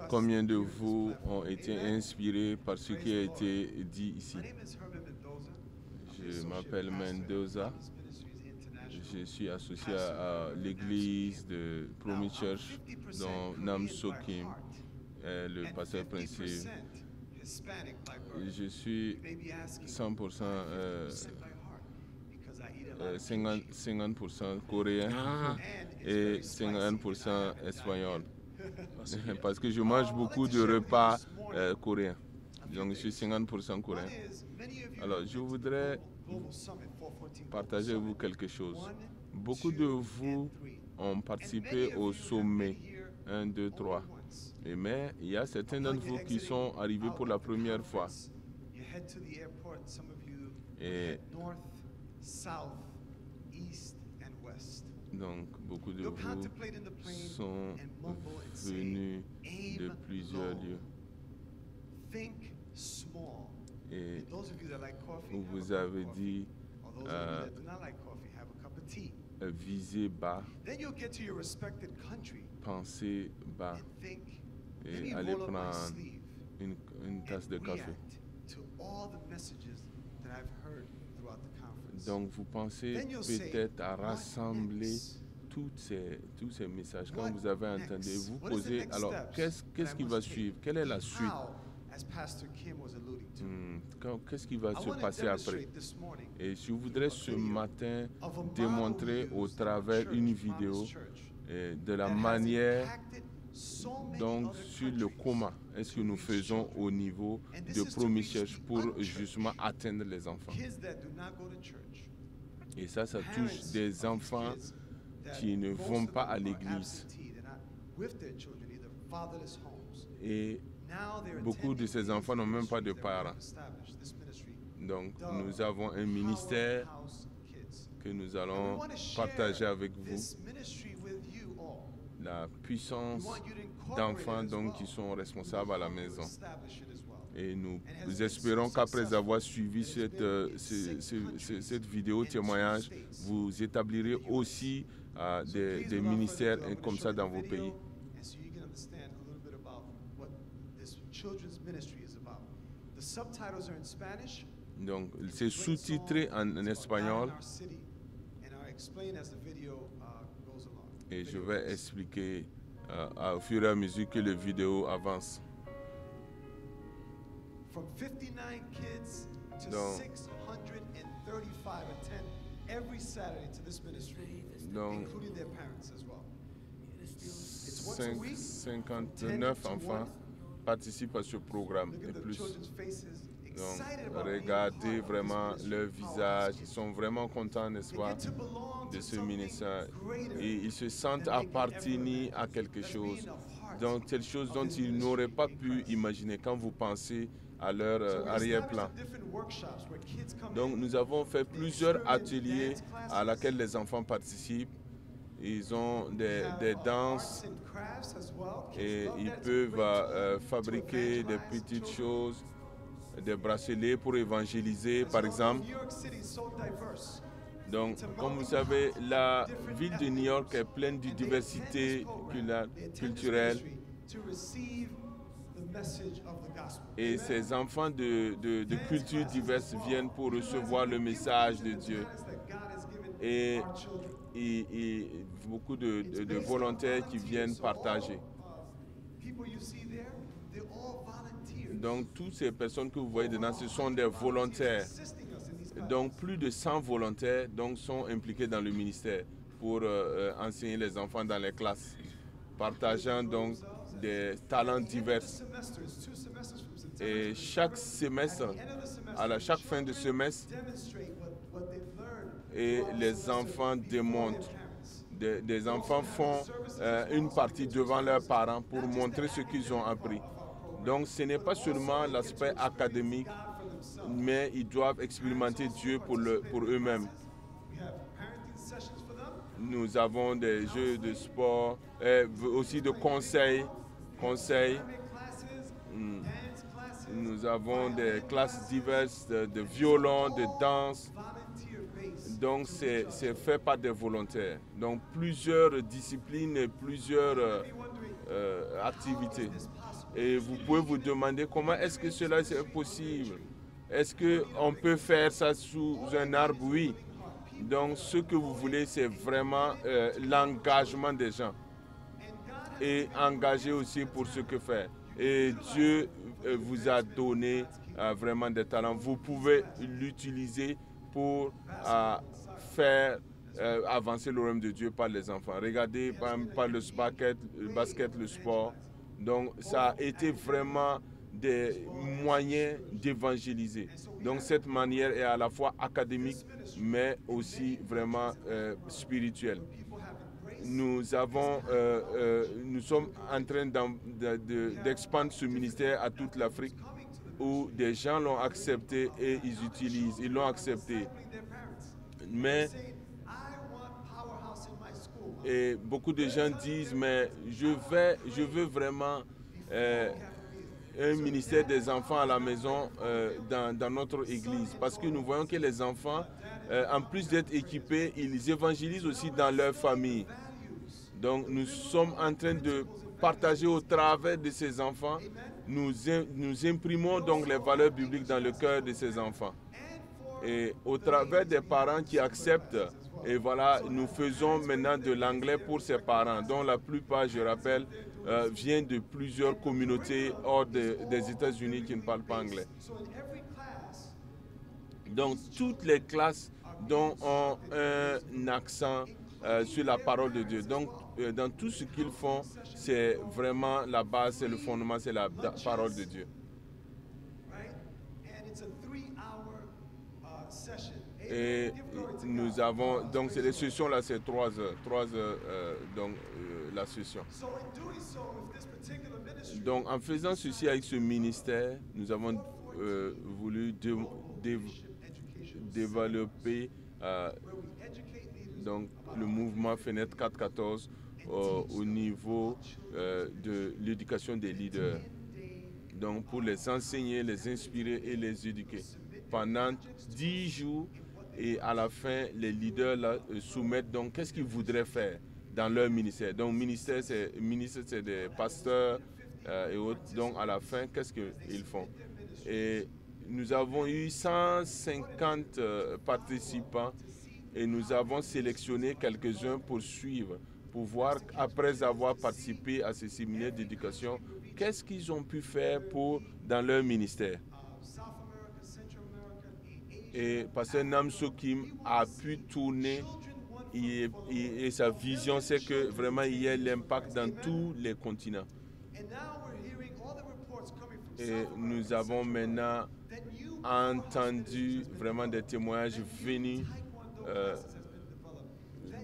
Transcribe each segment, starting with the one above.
Combien de vous ont été inspirés par ce qui a été dit ici? Je m'appelle Mendoza. Je suis associé à l'église de Promise Church dont Nam Sokim est le pasteur principal. Je suis 100% 50% coréen et 50% espagnol. Parce que je mange beaucoup de repas coréens. Donc je suis 50% coréen. Alors je voudrais partager avec vous quelque chose. Beaucoup de vous ont participé au sommet 1, 2, 3. Mais il y a certains d'entre vous qui sont arrivés pour la première fois. Et donc, beaucoup de vous sont venus de plusieurs lieux. Et vous avez dit visez bas, pensez bas et allez prendre une tasse de café. Donc vous pensez peut-être à rassembler tous ces messages. Quand vous avez entendu, vous posez, alors qu'est-ce qui va suivre? Quelle est la suite? Qu'est-ce qui va se passer après? Et je voudrais ce matin démontrer au travers une vidéo de la manière donc sur le comment est-ce que nous faisons au niveau de Promise Church pour justement atteindre les enfants. Et ça touche des enfants qui ne vont pas à l'église. Et beaucoup de ces enfants n'ont même pas de parents. Donc, nous avons un ministère que nous allons partager avec vous. La puissance d'enfants donc, qui sont responsables à la maison. Et nous espérons qu'après avoir suivi cette vidéo témoignage, vous établirez aussi des ministères comme ça dans vos pays. Donc, c'est sous-titré en espagnol. Et je vais expliquer au fur et à mesure que la vidéo avance. From 59 kids to 635 attend every Saturday to this ministry, including their parents as well. It's once a week. 59 enfants participent à ce programme et plus. Donc, regardez vraiment leur visage. Ils sont vraiment contents, n'est-ce pas, de ce ministère. Et ils se sentent appartenir à quelque chose. Donc, quelque chose dont ils n'auraient pas pu imaginer quand vous pensez à leur arrière-plan. Donc, nous avons fait plusieurs ateliers à laquelle les enfants participent. Ils ont des danses et ils peuvent fabriquer des petites choses, des bracelets pour évangéliser, par exemple. Donc, comme vous savez, la ville de New York est pleine de diversité culturelle. Et ces enfants de cultures diverses viennent pour recevoir le message de Dieu. Et beaucoup de volontaires qui viennent partager. Donc, toutes ces personnes que vous voyez dedans, ce sont des volontaires. Donc, plus de 100 volontaires donc, sont impliqués dans le ministère pour enseigner les enfants dans les classes, partageant donc des talents divers. Et chaque semestre, à chaque fin de semestre, et les enfants démontrent. Des enfants font une partie devant leurs parents pour montrer ce qu'ils ont appris. Donc ce n'est pas seulement l'aspect académique, mais ils doivent expérimenter Dieu pour eux-mêmes. Nous avons des jeux de sport, aussi de conseils. Nous avons des classes diverses de violon, de danse, Donc, c'est fait par des volontaires. Donc, plusieurs disciplines et plusieurs activités. Et vous pouvez vous demander comment est-ce que cela est possible. Est-ce qu'on peut faire ça sous un arbre? Oui. Donc, ce que vous voulez, c'est vraiment l'engagement des gens. Et engager aussi pour ce que faire. Et Dieu vous a donné vraiment des talents. Vous pouvez l'utiliser pour faire avancer le royaume de Dieu par les enfants. Regardez par le basket, le sport. Donc, ça a été vraiment des moyens d'évangéliser. Donc, cette manière est à la fois académique, mais aussi vraiment spirituelle. Nous sommes en train d'expandre ce ministère à toute l'Afrique, où des gens l'ont accepté et ils l'ont accepté. Mais et beaucoup de gens disent, mais je veux vraiment un ministère des enfants à la maison dans notre église. Parce que nous voyons que les enfants, en plus d'être équipés, ils évangélisent aussi dans leur famille. Donc nous sommes en train de partager au travers de ces enfants. Nous imprimons donc les valeurs bibliques dans le cœur de ces enfants. Et au travers des parents qui acceptent, et voilà, nous faisons maintenant de l'anglais pour ces parents, dont la plupart, je rappelle, viennent de plusieurs communautés hors des États-Unis qui ne parlent pas anglais. Donc, toutes les classes ont un accent sur la parole de Dieu. Donc, dans tout ce qu'ils font, c'est vraiment la base, c'est le fondement, c'est la parole de Dieu. Et nous avons, donc c'est les sessions là, c'est 3 heures, donc la session. Donc en faisant ceci avec ce ministère, nous avons voulu développer donc le mouvement Fenêtre 414 au niveau de l'éducation des leaders. Donc pour les enseigner, les inspirer et les éduquer. Pendant 10 jours, et à la fin, les leaders là, soumettent donc qu'est-ce qu'ils voudraient faire dans leur ministère. Donc ministère, c'est des pasteurs et autres. Donc à la fin, qu'est-ce qu'ils font? Et nous avons eu 150 participants et nous avons sélectionné quelques-uns pour suivre, pour voir, après avoir participé à ces séminaires d'éducation, qu'est-ce qu'ils ont pu faire dans leur ministère. Et Pasteur Namso Kim a pu tourner et sa vision, c'est que vraiment il y a l'impact dans tous les continents. Et nous avons maintenant entendu vraiment des témoignages venus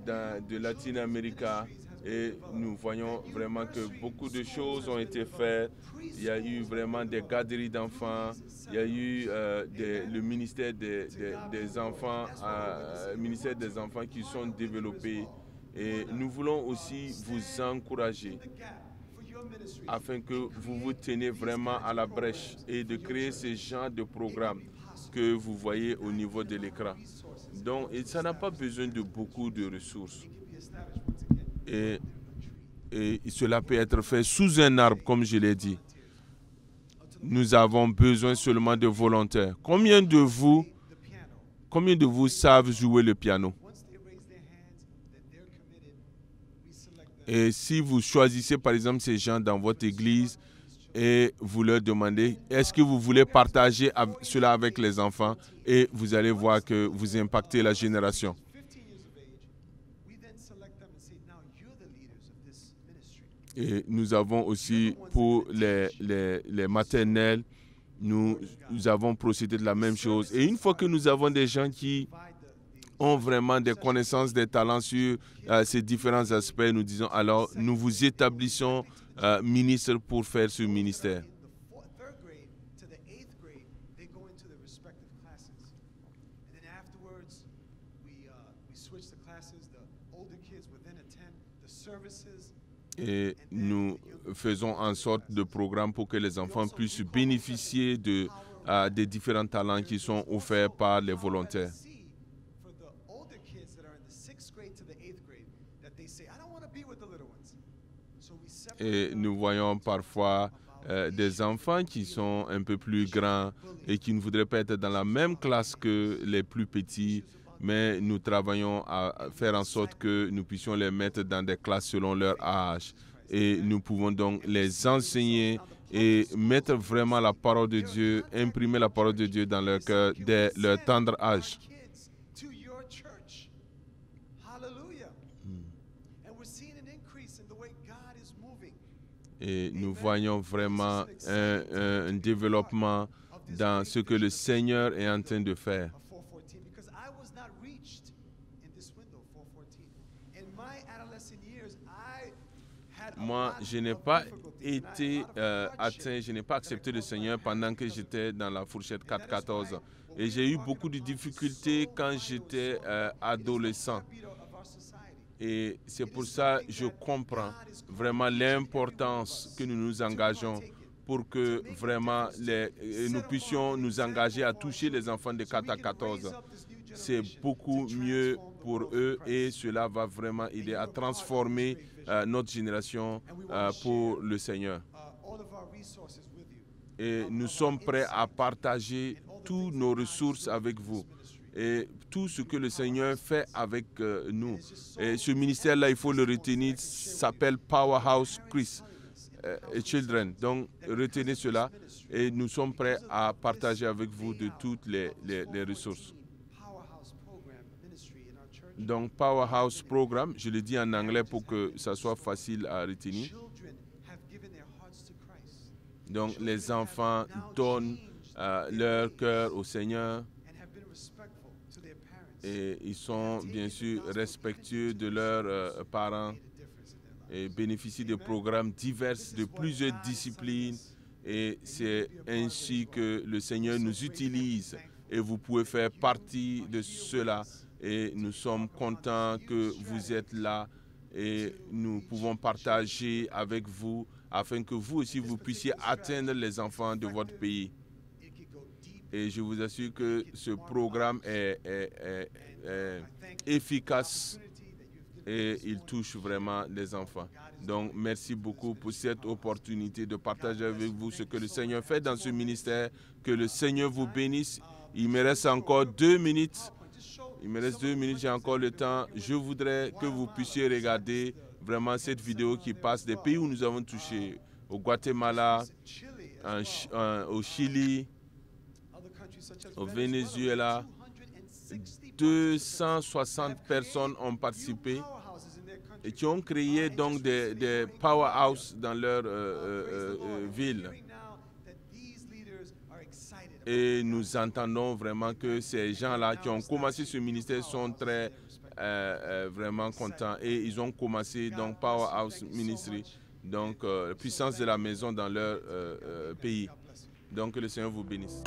de Latine-Amérique et nous voyons vraiment que beaucoup de choses ont été faites. Il y a eu vraiment des garderies d'enfants, il y a eu le ministère des enfants, ministère des enfants qui sont développés. Et nous voulons aussi vous encourager afin que vous vous teniez vraiment à la brèche et de créer ce genre de programme que vous voyez au niveau de l'écran. Donc, ça n'a pas besoin de beaucoup de ressources. Et cela peut être fait sous un arbre, comme je l'ai dit. Nous avons besoin seulement de volontaires. Combien de vous savent jouer le piano? Et si vous choisissez par exemple ces gens dans votre église et vous leur demandez, est-ce que vous voulez partager cela avec les enfants, et vous allez voir que vous impactez la génération. Et nous avons aussi pour les maternelles, nous avons procédé de la même chose. Et une fois que nous avons des gens qui ont vraiment des connaissances, des talents sur ces différents aspects, nous disons alors, nous vous établissons ministre pour faire ce ministère. Et nous faisons en sorte de programmes pour que les enfants puissent bénéficier des différents talents qui sont offerts par les volontaires. Et nous voyons parfois des enfants qui sont un peu plus grands et qui ne voudraient pas être dans la même classe que les plus petits, mais nous travaillons à faire en sorte que nous puissions les mettre dans des classes selon leur âge. Et nous pouvons donc les enseigner et mettre vraiment la parole de Dieu, imprimer la parole de Dieu dans leur cœur dès leur tendre âge. Et nous voyons vraiment un développement dans ce que le Seigneur est en train de faire. Moi, je n'ai pas été atteint, je n'ai pas accepté le Seigneur pendant que j'étais dans la fourchette 4-14. Et j'ai eu beaucoup de difficultés quand j'étais adolescent. Et c'est pour ça que je comprends vraiment l'importance que nous nous engageons pour que vraiment nous puissions nous engager à toucher les enfants de 4 à 14. C'est beaucoup mieux pour eux et cela va vraiment aider à transformer notre génération pour le Seigneur. Et nous sommes prêts à partager toutes nos ressources avec vous et tout ce que le Seigneur fait avec nous. Et ce ministère-là, il faut le retenir, s'appelle Powerhouse Children. Donc, retenez cela et nous sommes prêts à partager avec vous de toutes les ressources. Donc, Powerhouse Program, je le dis en anglais pour que ça soit facile à retenir. Donc, les enfants donnent leur cœur au Seigneur et ils sont bien sûr respectueux de leurs parents et bénéficient de programmes divers de plusieurs disciplines. Et c'est ainsi que le Seigneur nous utilise et vous pouvez faire partie de cela. Et nous sommes contents que vous êtes là et nous pouvons partager avec vous afin que vous aussi vous puissiez atteindre les enfants de votre pays. Et je vous assure que ce programme est efficace et il touche vraiment les enfants. Donc, merci beaucoup pour cette opportunité de partager avec vous ce que le Seigneur fait dans ce ministère. Que le Seigneur vous bénisse. Il me reste encore 2 minutes. Il me reste 2 minutes, j'ai encore le temps. Je voudrais que vous puissiez regarder vraiment cette vidéo qui passe des pays où nous avons touché. Au Guatemala, au Chili, au Venezuela. 260 personnes ont participé et qui ont créé donc des powerhouses dans leur ville. Et nous entendons vraiment que ces gens-là qui ont commencé ce ministère sont très vraiment contents. Et ils ont commencé donc Powerhouse Ministry, donc la puissance de la maison dans leur pays. Donc que le Seigneur vous bénisse.